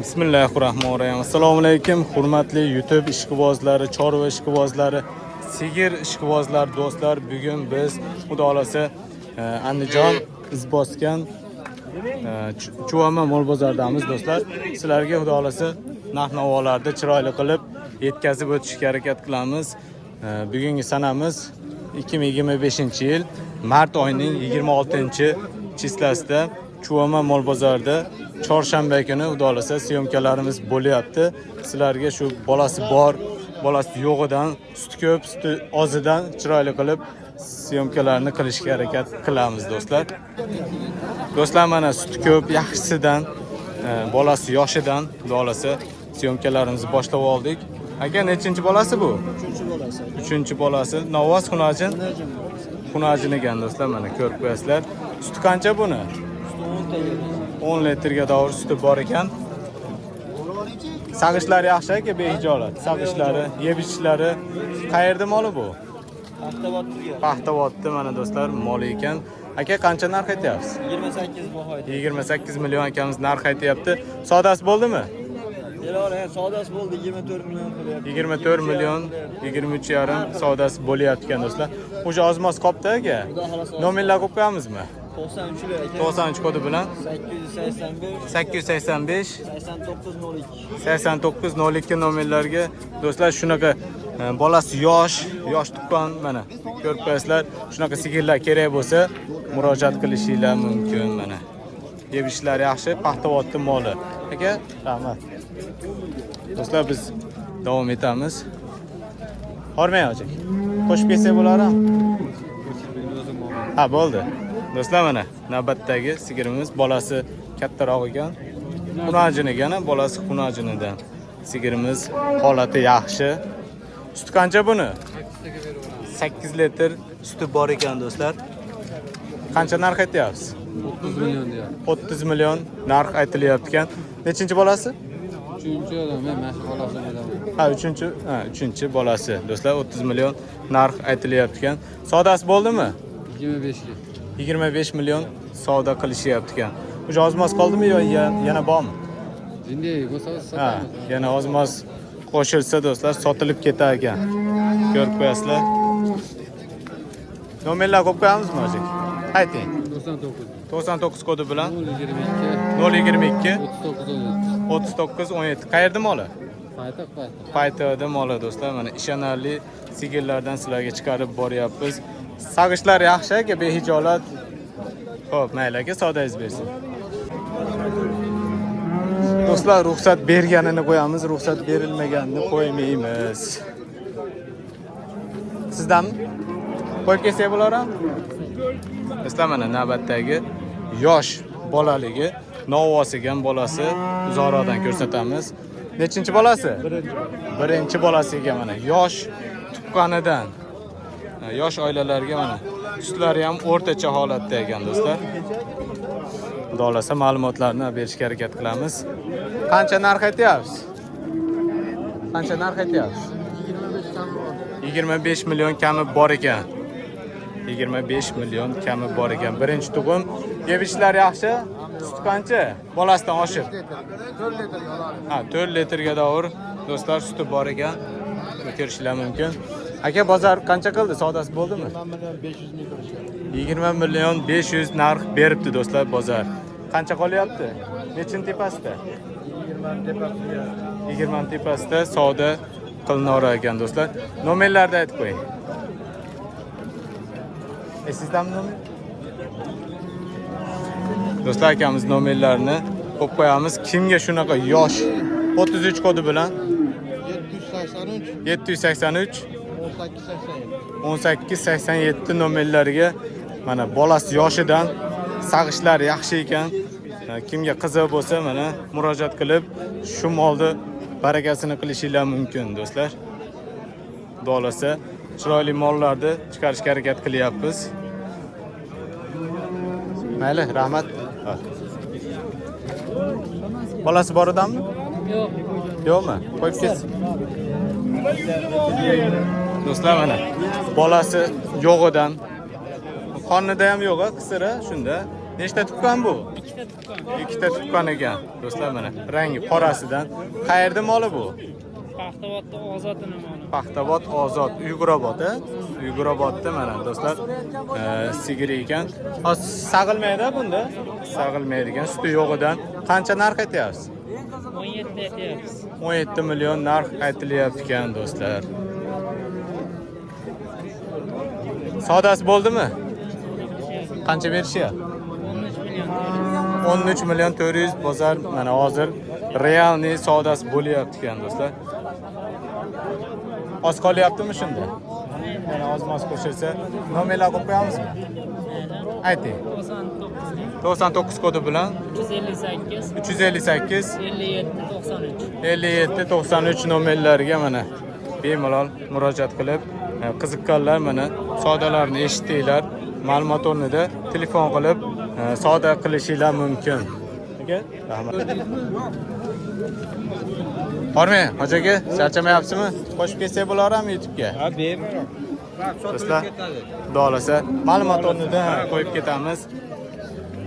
Bismillahirrahmanirrahim. Assalomu alaykum, hurmatli YouTube ishqibozlari, chorva ishqibozlari, sigir ishqibozlari do'stlar. Bugun biz xudo xolasa Andijon iz bosgan Chuvama mol bozoridamiz do'stlar. Sizlarga xudo xolasa narx-navolarni chiroyli qilib yetkazib o'tishga harakat qilamiz. Bugungi sanamiz 2025-yil mart oyining 26-chislasida Chuvama mol bozorida chorshanba kuni xudo xolasa syomkalarimiz bo'lyapti. Sizlarga shu bolasi bor, bolasi yo'g'idan, suti ko'p, suti ozidan chiroyli qilib syomkalarni qilishga harakat qilamiz do'stlar. Do'stlar, mana suti ko'p, yaxshisidan, bolasi yoshidan xudo xolasa syomkalarimizni boshlab oldik. Aka, nechinchi bolasi bu? 3-bolasi. 3-bolasi. Navoz xunajin. Xunajin ekan do'stlar, mana ko'rib qo'yasizlar. Suti qancha buni? 10 litrga davr suti bor ekan. Sag'ishlari yaxshi aka, behijolat. Sag'ishlari, yeb ichishlari qayerda moli bu? Paxtavodda mana do'stlar moli ekan. Aka, qancha narx aytyapsiz? 28 baho. 28 million akamiz narx aytyapti. Sodasi bo'ldimi? Sodasi bo'ldi, 24 million qilyapti. 24 million, 23,5 sodasi bo'lyapti ekan do'stlar. O'sha ozmoz qopda aka. Nomerlar qo'yib qo'yamizmi? 93 kodi bilan 885 8902 nomerlarga do'stlar shunaqa bolasi yosh tuqqan mana ko'rib qo'yasizlar. Shunaqa sigirlar kerak bo'lsa murojaat qilishinglar mumkin mana. Yeb ishlar yaxshi, Paxtavodda moli. Aka, rahmat. Do'stlar, biz davom etamiz. Hormang aka. Qo'shib kelsak bo'ladimi? Ha, bo'ldi. Do'stlar, mana navbatdagi sigirimiz bolasi kattaroq ekan. Xunajin ekan, bolasi xunajinidan. Sigirimiz holati yaxshi. Suti qancha buni? 8 litr suti bor ekan do'stlar. Qancha narx aytyapsiz? 30 million deyapti. 30 million narx aytilyapti ekan. Nechinchi bolasi? 3-bolasi. Bolasi. Do'stlar, 30 million narx aytilyapti ekan. Sodasi bo'ldimi? 25 ga. 25 million savdo qilishyapti ekan. O'sha ozmoz qoldimi yo yana bormi? Jinday bo'lsa sotamiz. Yana ozmoz qo'shilsa do'stlar sotilib ketar ekan. Ko'rib qo'yasizlar. Nomerlar qo'yib qo'yamizmi hozir? Ayting. 99 kodi bilan 022 39 17. Qayerda moli? Paytida moli do'stlar. Mana ishonarli sigirlardan sizlarga chiqarib boryapmiz. Sag'ishlar yaxshi aka, behijolat. Xo'p, mayli aka, sodangiz bersin. Do'stlar, ruxsat berganini qo'yamiz, ruxsat berilmaganini qo'ymaymiz. Sizdanmi? Qo'yib kelsak bo'ladimi? Do'stlar, mana navbatdagi yosh bolaligi, novvosigan bolasi uzoqroqdan ko'rsatamiz. Nechinchi bolasi? Birinchi bolasi ekan mana yosh tuqqanidan. Yosh oilalarga mana sutlari ham o'rtacha holatda ekan do'stlar. Xudo xolasa ma'lumotlarni berishga harakat qilamiz. Qancha narx aytyapsiz? 25 million kami bor ekan. 25 million kami bor ekan. Birinchi tug'um. Yeb ishlar yaxshi. Sut qancha? Bolasidan oshib. 4 litrga davr do'stlar suti bor ekan. Ko'rishinglar mumkin. Aka, bozor qancha qildi? Sodasi bo'ldimi? 20 million 500 narx beribdi do'stlar bozor. Qancha qolyapti? Nechin tepasida? 20 tepasida savdo qilinorar ekan do'stlar. Nomerlarni aytib qo'ying. Sizdami nomer? Do'stlar, akamiz nomerlarini qo'yib qo'yamiz. Kimga shunaqa yosh 33 kodi bilan 783 1887 nomerlariga mana bolasi yoshidan sag'ishlar yaxshi ekan. Kimga qiziq bo'lsa mana murojaat qilib shu molni barakasini qilishinglar mumkin do'stlar. Xudo xolasa chiroyli mollarni chiqarishga harakat qilyapmiz. Mayli, rahmat. Bolasi bor odammi? Yo'q. Yo'qmi? Qo'yib ketsin. Do'stlar, mana bolasi yo'g'idan. Qonida ham yo'q, qisira shunda. Nechta tuqqan bu? ikkita tuqqan. Ikkita tuqqan ekan do'stlar mana. Rangi qorasidan. Qayerda moli bu? Paxtavodda ozodini moli. Paxtavod Ozod Uyg'urobod-a? Uyg'urobodda mana do'stlar sigir ekan. Sag'ilmaydi bunda. Sag'ilmaydigan suti yo'g'idan qancha narx aytyapsiz? 17 aytyapmiz. 17 million narx aytilyapti ekan do'stlar. Savdosi bo'ldimi? Qancha berishyapti? 13 million. 13 million 400 bozor mana hozir realniy savdosi bo'lyapti ekan do'stlar. Oz qolyaptimi shunda? Mana oz-moz qo'shilsa, nomerlar qo'yib qo'yamizmi? Ayting. 99 kodi bilan 358 358 57 93. 57 93 nomerlariga mana bemalol murojaat qilib, qiziqqanlar mana savdolarni eshitdinglar. Ma'lumot o'rnida telefon qilib savdo qilishinglar mumkin. Aka, rahmat. Hormang, hoji aka, charchamayapsizmi? Qo'shib kelsak bo'laverami YouTube'ga? Ha, bemalol. Do'stlar, xudo xolasa ma'lumot o'rnida qo'yib ketamiz.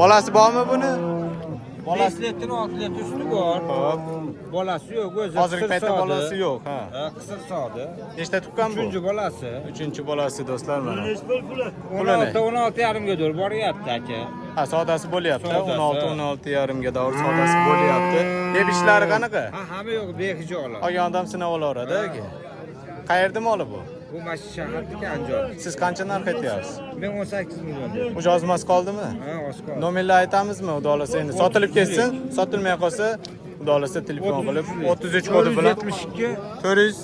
Bolasi bormi buni? 5 litr 6 litr suti bor. Xo'p. Bolasi yo'q, o'zi. Hozirgi paytda bolasi yo'q, ha. Ha, qisir sodi. Nechta tuqqan bu? 3-bolasi. 3-bolasi do'stlar mana. 16 yarimga dur boryapti aka. Ha, savdosi bo'lyapti. Savdosi. 16 yarimga davr savdosi bo'lyapti. Deb ishlari qanaqa? Ha, hamma yo'q, behijolar. Olgan odam sinab olaveradi aka. Qayerda moli bu? Bu mashi shaharniki Andijon. Siz qancha narx aytyapsiz? Men 18 million. O'sha ozmas qoldimi? Ha, oskor. Nomerlar aytamizmi? Xudo xolasa endi sotilib ketsin, sotilmay qolsa, xudo xolasa telefon qilib 33 kodi bilan 472 400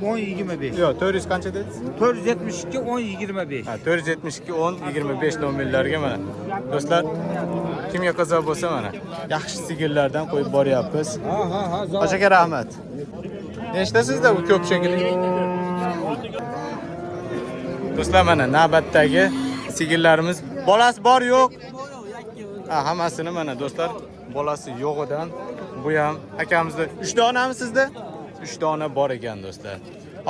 1025. yo'q, 400 qancha dedingiz? 472 1025. Ha, 472 10 25 nomerlarga mana. Do'stlar, kimga qiziq bo'lsa mana, yaxshi sigirlardan qo'yib boryapmiz. Ha, Hoji aka, rahmat. Nechtasizda bu ko'p shekilli? Do'stlar, mana navbatdagi sigirlarimiz. Bolasi bor yo'q? Ha, hammasini mana do'stlar, bolasi yo'g'idan bu ham akamizda 3 donami sizda? 3 dona bor ekan do'stlar.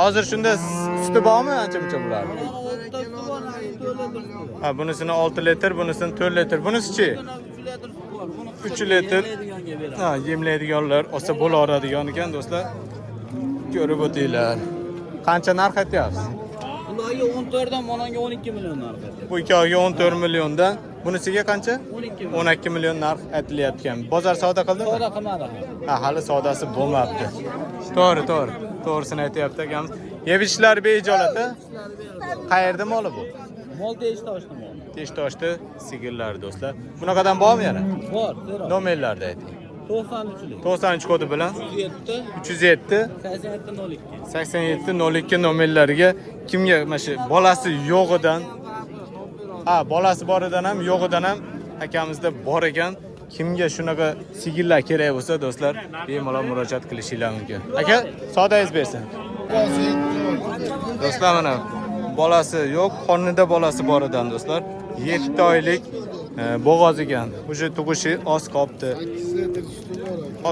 Hozir shunda suti bormi ancha-muncha bularni? Ha, bunisini 6 litr, bunisini 4 litr. Bunisi-chi? 3 litr. Ha, yemlaydiganlar olsa bo'laveradigan ekan do'stlar. Ko'rib o'tinglar. Qancha narx aytyapsiz? Bularga 14 dan mananga 12 million narx. Bu ikkoviga 14 milliondan, bunisiga qancha? 12 12 million narx aytilyapti ekan. Bozor savdo qildimi? Savdo qilmadi. Ha, hali savdosi bo'lmabdi. To'g'ri. To'g'risini aytyapti akamiz. Yeb-ichishlar bejilat-a? Qayerda moli bu? Mol teshda ochdim. Teshtoshdi sigirlar do'stlar. Bunaqadan bormi yana? Bor, Nomerlarni ayting. 93lik. 93 kodi bilan 7 307 8702. 8702 nomerlariga kimga mana shu bolasi yo'g'idan, ha, bolasi boridan ham yo'g'idan ham akamizda bor ekan. Kimga shunaqa sigirlar kerak bo'lsa do'stlar, bemalol murojaat qilishingiz mumkin. Aka, savdoingiz bersin. Do'stlar, mana bolasi yo'q, qornida bolasi boridan do'stlar. 7 oylik bo'g'oz ekan. O'sha tug'ishi oz qolibdi.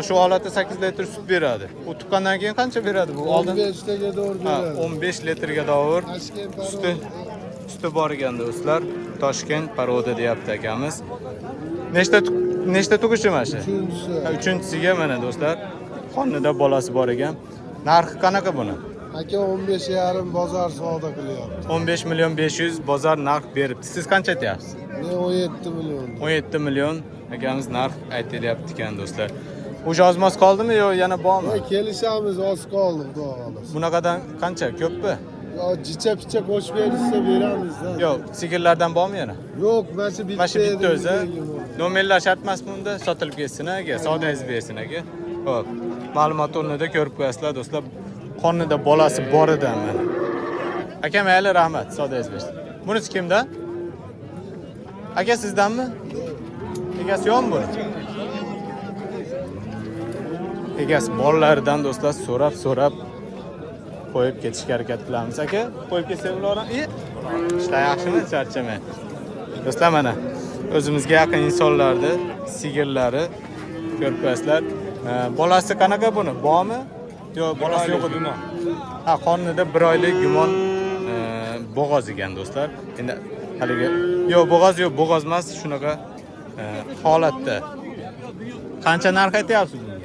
Shu holatda 8 litr sut beradi. U tuqqandan keyin qancha beradi bu? Oldin 15 taga doğru beradi. 15 litrga davr suti bor ekan do'stlar. Toshkent paroda deyapti akamiz. Nechta tug'ishi mana shu? Uchinchisiga mana do'stlar. Qornida bolasi bor ekan. Narxi qanaqa buni? Aka 15,5 bozor savdo qilyapti. 15 million 500 bozor narx beribdi. Siz qancha aytyapsiz? Ne 17 million. 17 million akamiz narx aytilyapti ekan do'stlar. O'sha ozmos qoldimi yo yana bormi? Kelishamiz, oz qoldi xudo xohlasa. Bunaqadan qancha? Ko'pmi? Yo, jicha-picha qo'shib berilsa beramiz. Yo'q, sigirlardan bormi yana? Yo'q, mana shu bitta. Mana shu bitta o'zi. Nomerlar shart emasmi bunda? Sotilib ketsin aka, savdoingiz bersin aka. Xo'p. Ma'lumot o'rnida ko'rib qo'yasizlar do'stlar. Qornida bolasi bor ekan mana. Aka, mayli, rahmat, savdoingiz bersin. Bunisi kimdan? Aka, sizdanmi? Egasi yo'qmi buni? Egasi bolalaridan do'stlar so'rab qo'yib ketishga harakat qilamiz aka. Qo'yib ketsak bo'laveradi. Ishlar yaxshimi? Charchamay. Do'stlar, mana o'zimizga yaqin insonlarni sigirlari ko'rib qo'yasizlar. Bolasi qanaqa buni? Bormi? Yo'q, bolasi yo'q edi. Ha, qornida 1 oylik gumon bo'g'oz ekan do'stlar. Endi haligi yo'q, bo'g'oz emas, shunaqa holatda. Qancha narx aytyapsiz bunga?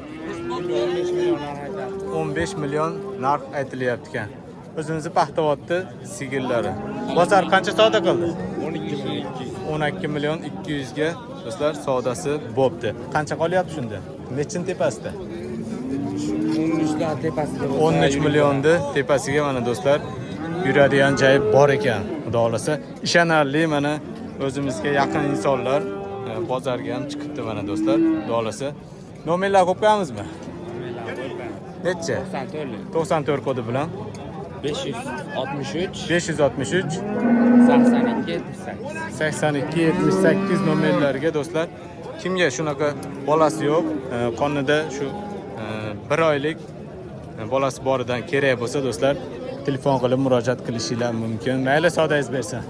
15 million narx aytilyapti ekan. O'zimizni Paxtavodda sigirlari. Bozor qancha savdo qildi? 12 million 200 ga do'stlar savdosi bo'pti. Qancha qolyapti shunda? Nechchin tepasida? 13 millionni tepasiga mana do'stlar yuradigan joyi bor ekan. Xudo xolasa ishonarli mana o'zimizga yaqin insonlar bozorga ham chiqibdi mana do'stlar. Xudo xolasa nomerlar qo'yamizmi? Necha? 94 kodi bilan 563 563 82 82 78 nomerlarga do'stlar kimga shunaqa bolasi yo'q qonida shu 1 oylik bolasi boridan kerak bo'lsa do'stlar telefon qilib murojaat qilishingiz mumkin. Mayli savdoyingiz bersin.